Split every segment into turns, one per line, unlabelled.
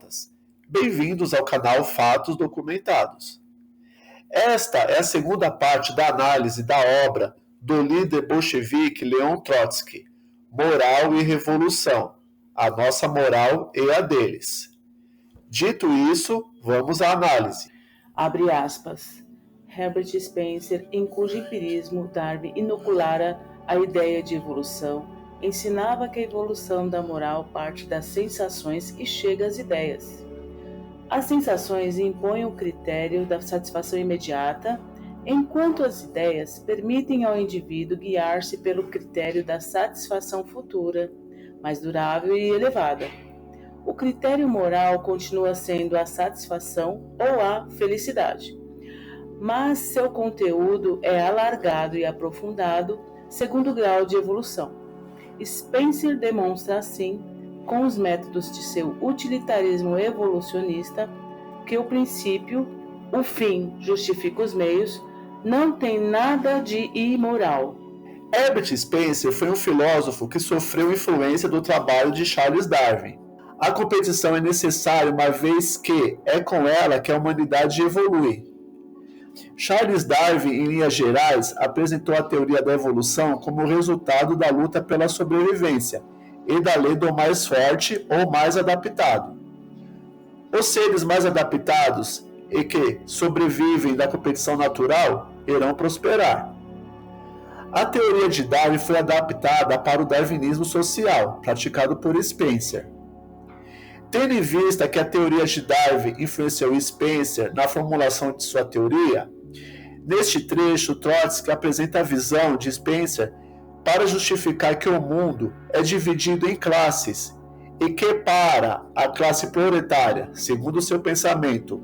internautas. Bem-vindos ao canal Fatos Documentados. Esta é a segunda parte da análise da obra do líder bolchevique Leon Trotsky, Moral e Revolução, a nossa moral e a deles. Dito isso, vamos à análise.
Abre aspas. Herbert Spencer, em cujo empirismo Darwin inoculara a ideia de evolução, ensinava que a evolução da moral parte das sensações e chega às ideias. As sensações impõem o critério da satisfação imediata, enquanto as ideias permitem ao indivíduo guiar-se pelo critério da satisfação futura, mais durável e elevada. O critério moral continua sendo a satisfação ou a felicidade, mas seu conteúdo é alargado e aprofundado segundo o grau de evolução. Spencer demonstra assim, com os métodos de seu utilitarismo evolucionista, que o princípio, o fim justifica os meios, não tem nada de imoral.
Herbert Spencer foi um filósofo que sofreu influência do trabalho de Charles Darwin. A competição é necessária uma vez que é com ela que a humanidade evolui. Charles Darwin, em linhas gerais, apresentou a teoria da evolução como resultado da luta pela sobrevivência e da lei do mais forte ou mais adaptado. Os seres mais adaptados e que sobrevivem da competição natural irão prosperar. A teoria de Darwin foi adaptada para o darwinismo social, praticado por Spencer. Tendo em vista que a teoria de Darwin influenciou Spencer na formulação de sua teoria, neste trecho Trotsky apresenta a visão de Spencer para justificar que o mundo é dividido em classes e que para a classe proletária, segundo seu pensamento,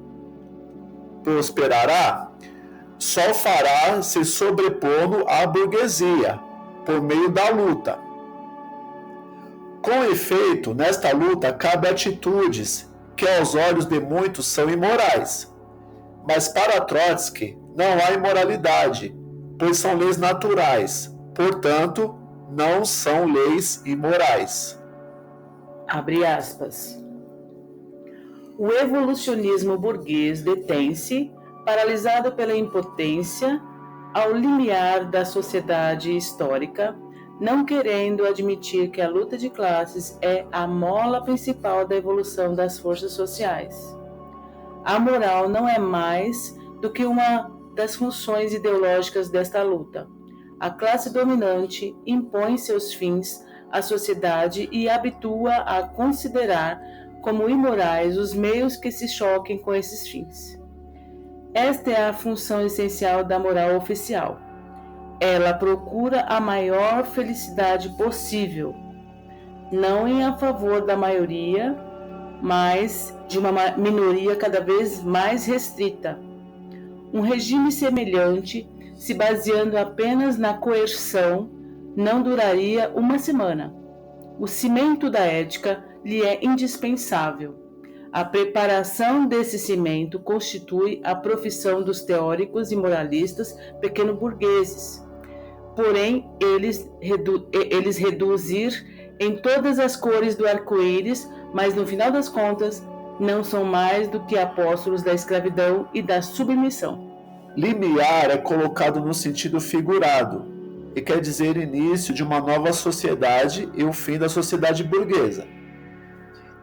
prosperará, só fará se sobrepondo à burguesia por meio da luta. Com efeito, nesta luta cabe atitudes que aos olhos de muitos são imorais. Mas para Trotsky não há imoralidade, pois são leis naturais, portanto, não são leis imorais.
Abre aspas. O evolucionismo burguês detém-se, paralisado pela impotência, ao limiar da sociedade histórica, não querendo admitir que a luta de classes é a mola principal da evolução das forças sociais. A moral não é mais do que uma das funções ideológicas desta luta. A classe dominante impõe seus fins à sociedade e habitua a considerar como imorais os meios que se choquem com esses fins. Esta é a função essencial da moral oficial. Ela procura a maior felicidade possível, não em a favor da maioria, mas de uma minoria cada vez mais restrita. Um regime semelhante, se baseando apenas na coerção, não duraria uma semana. O cimento da ética lhe é indispensável. A preparação desse cimento constitui a profissão dos teóricos e moralistas pequeno-burgueses. Porém, eles reduzir em todas as cores do arco-íris, mas no final das contas, não são mais do que apóstolos da escravidão e da submissão.
Limiar é colocado no sentido figurado, e quer dizer início de uma nova sociedade e o fim da sociedade burguesa.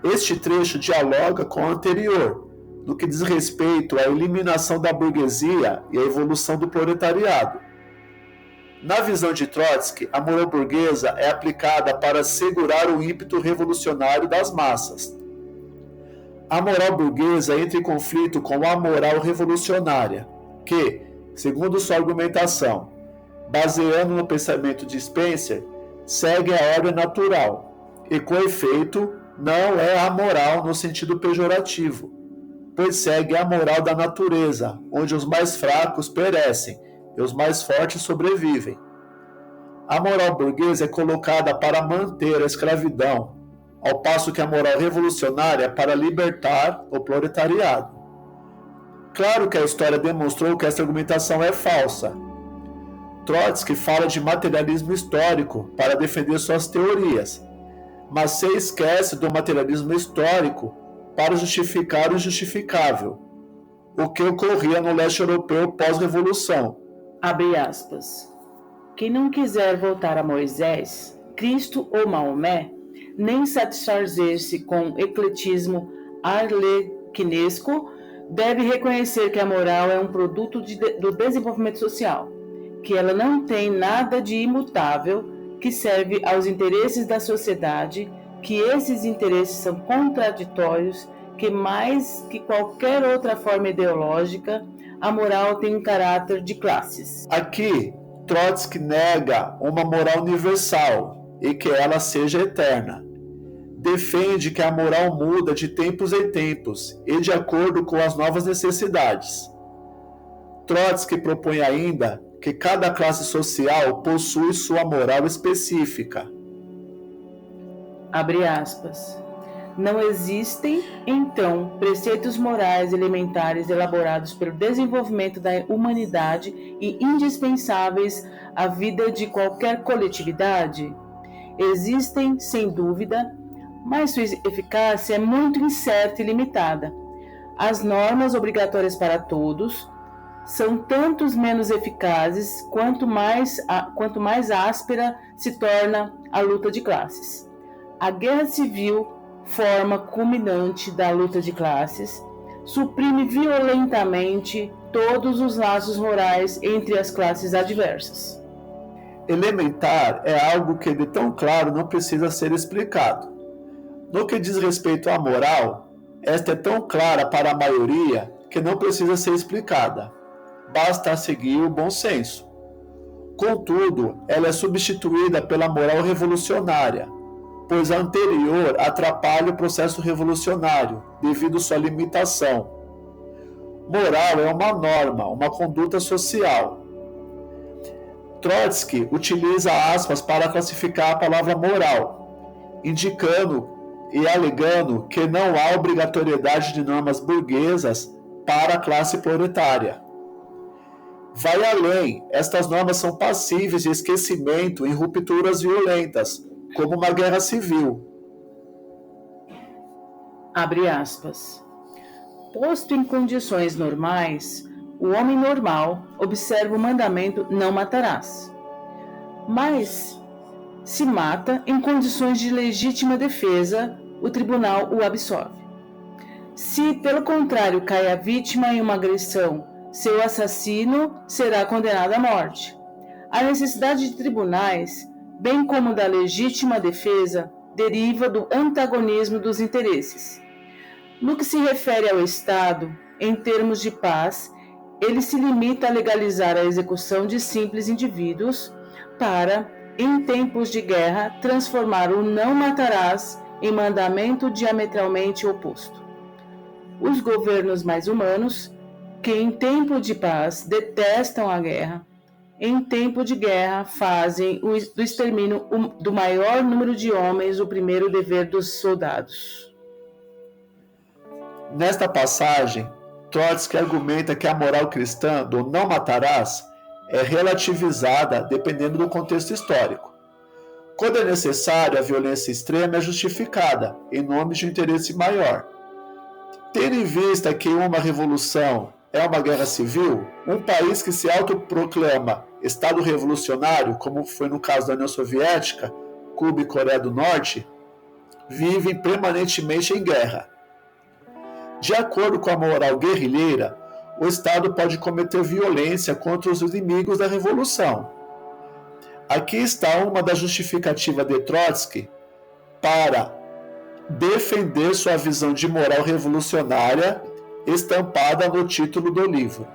Este trecho dialoga com o anterior, no que diz respeito à eliminação da burguesia e à evolução do proletariado. Na visão de Trotsky, a moral burguesa é aplicada para segurar o ímpeto revolucionário das massas. A moral burguesa entra em conflito com a moral revolucionária, que, segundo sua argumentação, baseando no pensamento de Spencer, segue a ordem natural e, com efeito, não é a moral no sentido pejorativo, pois segue a moral da natureza, onde os mais fracos perecem e os mais fortes sobrevivem. A moral burguesa é colocada para manter a escravidão, ao passo que a moral revolucionária é para libertar o proletariado. Claro que a história demonstrou que essa argumentação é falsa. Trotsky fala de materialismo histórico para defender suas teorias, mas se esquece do materialismo histórico para justificar o injustificável, o que ocorria no leste europeu pós-revolução.
Abre aspas. Quem não quiser voltar a Moisés, Cristo ou Maomé, nem satisfazer-se com ecletismo arlequinesco, deve reconhecer que a moral é um produto do desenvolvimento social, que ela não tem nada de imutável, que serve aos interesses da sociedade, que esses interesses são contraditórios, que mais que qualquer outra forma ideológica, a moral tem um caráter de classes.
Aqui, Trotsky nega uma moral universal e que ela seja eterna. Defende que a moral muda de tempos em tempos e de acordo com as novas necessidades. Trotsky propõe ainda que cada classe social possui sua moral específica.
Abre aspas. Não existem, então, preceitos morais elementares elaborados pelo desenvolvimento da humanidade e indispensáveis à vida de qualquer coletividade? Existem, sem dúvida, mas sua eficácia é muito incerta e limitada. As normas obrigatórias para todos são tanto menos eficazes quanto mais áspera se torna a luta de classes. A guerra civil, forma culminante da luta de classes, suprime violentamente todos os laços morais entre as classes adversas.
Elementar é algo que de tão claro não precisa ser explicado. No que diz respeito à moral, esta é tão clara para a maioria que não precisa ser explicada. Basta seguir o bom senso. Contudo, ela é substituída pela moral revolucionária, pois a anterior atrapalha o processo revolucionário, devido sua limitação. Moral é uma norma, uma conduta social. Trotsky utiliza aspas para classificar a palavra moral, indicando e alegando que não há obrigatoriedade de normas burguesas para a classe proletária. Vai além, estas normas são passíveis de esquecimento em rupturas violentas, como uma guerra civil.
Abre aspas. Posto em condições normais, o homem normal observa o mandamento não matarás. Mas, se mata em condições de legítima defesa, o tribunal o absolve. Se, pelo contrário, cai a vítima em uma agressão, seu assassino será condenado à morte. A necessidade de tribunais, bem como da legítima defesa, deriva do antagonismo dos interesses. No que se refere ao Estado, em termos de paz, ele se limita a legalizar a execução de simples indivíduos para, em tempos de guerra, transformar o não matarás em mandamento diametralmente oposto. Os governos mais humanos, que em tempo de paz detestam a guerra, em tempo de guerra fazem do extermínio do maior número de homens o primeiro dever dos soldados.
Nesta passagem, Trotsky argumenta que a moral cristã do não matarás é relativizada dependendo do contexto histórico. Quando é necessário, a violência extrema é justificada em nome de um interesse maior. Tendo em vista que uma revolução é uma guerra civil, um país que se autoproclama Estado revolucionário, como foi no caso da União Soviética, Cuba e Coreia do Norte, vivem permanentemente em guerra. De acordo com a moral guerrilheira, o Estado pode cometer violência contra os inimigos da revolução. Aqui está uma das justificativas de Trotsky para defender sua visão de moral revolucionária estampada no título do livro.